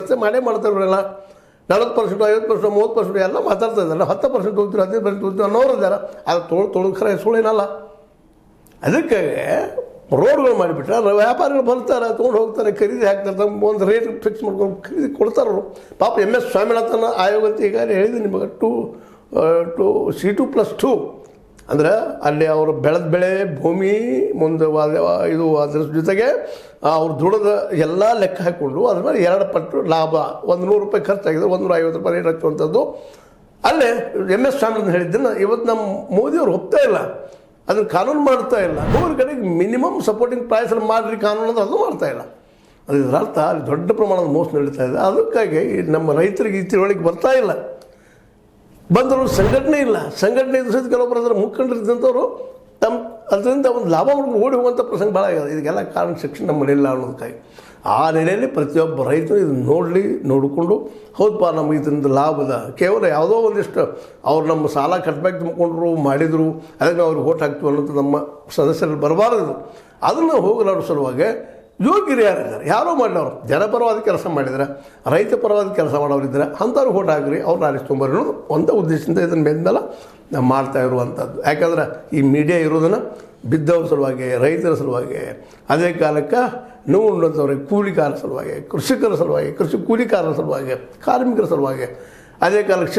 ವ್ಯವಸ್ಥೆ ಮಾಡೇ ಮಾಡ್ತಾರಲ್ಲ. 40%, 50%, 30% ಎಲ್ಲ ಮಾತಾಡ್ತಾ ಇದ್ದಾರೆ. 10% ಹೋಗ್ತೀವಿ, 15% ಹೋಗ್ತೀವಿ ಅನ್ನೋರು ಇದ್ದಾರೆ. ಅದು ತೊಳದು ಖರೆ ಸುಳ್ಳೇನಲ್ಲ. ಅದಕ್ಕೆ ರೋಡ್ಗಳು ಮಾಡಿಬಿಟ್ರೆ ವ್ಯಾಪಾರಿಗಳು ಬರ್ತಾರೆ, ತೊಗೊಂಡು ಹೋಗ್ತಾರೆ, ಖರೀದಿ ಹಾಕ್ತಾರೆ, ತಮ್ಮ ಒಂದು ರೇಟ್ ಫಿಕ್ಸ್ ಮಾಡ್ಕೊಂಡು ಖರೀದಿ ಕೊಡ್ತಾರವರು. ಪಾಪ MS ಸ್ವಾಮಿನಾಥನ್ ಆಯೋಗ ಅಂತ ಈಗಾಗಲೇ ಹೇಳಿದೆ ನಿಮಗೆ, C2+2 ಅಂದರೆ ಅಲ್ಲಿ ಅವರು ಬೆಳೆದ ಬೆಳೆ ಭೂಮಿ ಮುಂದೆ ಇದು ಅದ್ರ ಜೊತೆಗೆ ಅವ್ರು ದುಡಿದ ಎಲ್ಲ ಲೆಕ್ಕ ಹಾಕ್ಕೊಂಡು ಅದ್ರ ಮೇಲೆ 2 ಪಟ್ಟು ಲಾಭ. 100 ರೂಪಾಯಿ ಖರ್ಚಾಗಿದೆ, 150 ರೂಪಾಯಿ ರೇಟ್ ಹಚ್ಚುವಂಥದ್ದು. ಅಲ್ಲೇ MS ಸ್ವಾಮಿನಾಥನ್ ಹೇಳಿದ್ದನ್ನು ಇವತ್ತು ನಮ್ಮ ಮೋದಿಯವರು ಒಪ್ತಾ ಇಲ್ಲ, ಅದನ್ನು ಕಾನೂನು ಮಾಡ್ತಾ ಇಲ್ಲ. ಮೂರು ಕಡೆಗೆ ಮಿನಿಮಮ್ ಸಪೋರ್ಟಿಂಗ್ ಪ್ರೈಸಲ್ಲಿ ಮಾಡಿರಿ ಕಾನೂನು ಅದು ಮಾಡ್ತಾ ಇಲ್ಲ. ಅದು ಇದರ ಅರ್ಥ ಅಲ್ಲಿ ದೊಡ್ಡ ಪ್ರಮಾಣದ ಮೋಸ ನಡೀತಾ ಇದೆ. ಅದಕ್ಕಾಗಿ ನಮ್ಮ ರೈತರಿಗೆ ಈ ತಿಳುವಳಿಕೆ ಬರ್ತಾ ಇಲ್ಲ. ಬಂದರು ಸಂಘಟನೆ ಇಲ್ಲ, ಸಂಘಟನೆ ಸಹಿತ ಕೆಲವೊಬ್ಬರು ಅದರ ಮುಖಂಡರಿದ್ದಂಥವ್ರು ಅದರಿಂದ ಒಂದು ಲಾಭ ಮಾಡ್ಕೊಂಡು ಓಡಿ ಹೋಗುವಂಥ ಪ್ರಸಂಗ ಭಾಳ ಆಗಿದೆ. ಇದಕ್ಕೆಲ್ಲ ಕಾರಣ ಶಿಕ್ಷಣ ನಮ್ಮಲ್ಲಿಲ್ಲ ಅನ್ನೋದಕ್ಕಾಗಿ. ಆ ನೆಲೆಯಲ್ಲಿ ಪ್ರತಿಯೊಬ್ಬ ರೈತರು ಇದನ್ನು ನೋಡಿಕೊಂಡು ಹೌದಪ್ಪ ನಮಗೆ ಇದರಿಂದ ಲಾಭದ, ಕೇವಲ ಯಾವುದೋ ಒಂದಿಷ್ಟು ಅವ್ರು ನಮ್ಮ ಸಾಲ ಕಟ್ಬೇಕು ತುಂಬಿಕೊಂಡ್ರು ಮಾಡಿದರು ಅದಕ್ಕೆ ಅವ್ರಿಗೆ ಓಟ್ ಹಾಕ್ತೀವಿ ಅನ್ನೋದು ನಮ್ಮ ಸದಸ್ಯರಲ್ಲಿ ಬರಬಾರದು. ಅದನ್ನು ಹೋಗಲಾಡೋ ಸಲುವಾಗಿ ಯೋಗ್ಯರು ಯಾರಿದ್ದಾರೆ, ಯಾರೋ ಮಾಡಿದವರು ಜನಪರವಾದ ಕೆಲಸ ಮಾಡಿದರೆ, ರೈತ ಪರವಾದ ಕೆಲಸ ಮಾಡೋರಿದ್ದಾರೆ, ಅಂಥವ್ರು ಓಟ್ ಹಾಕ್ರಿ, ಅವ್ರು ಆರಿಸ್ಕೊಂಬರ್ರಿ ಅನ್ನೋದು ಒಂದು ಉದ್ದೇಶದಿಂದ ಇದನ್ನು ಬೆಂದಲ್ಲ ನಾವು ಮಾಡ್ತಾ ಇರುವಂಥದ್ದು. ಯಾಕಂದ್ರೆ ಈ ಮೀಡಿಯಾ ಇರೋದನ್ನು ಬಿದ್ದವ್ರ ಸಲುವಾಗಿ, ರೈತರ ಸಲುವಾಗಿ, ಅದೇ ಕಾಲಕ್ಕೆ ನೋವು ಉಂಡಂಥವ್ರಿಗೆ ಕೂಲಿಕಾರ ಸಲುವಾಗಿ, ಕೃಷಿಕರ ಸಲುವಾಗಿ, ಕೃಷಿ ಕೂಲಿಕಾರರ ಸಲುವಾಗಿ, ಕಾರ್ಮಿಕರ ಸಲುವಾಗಿ, ಅದೇ ಕಾಲಕ್ಕೆ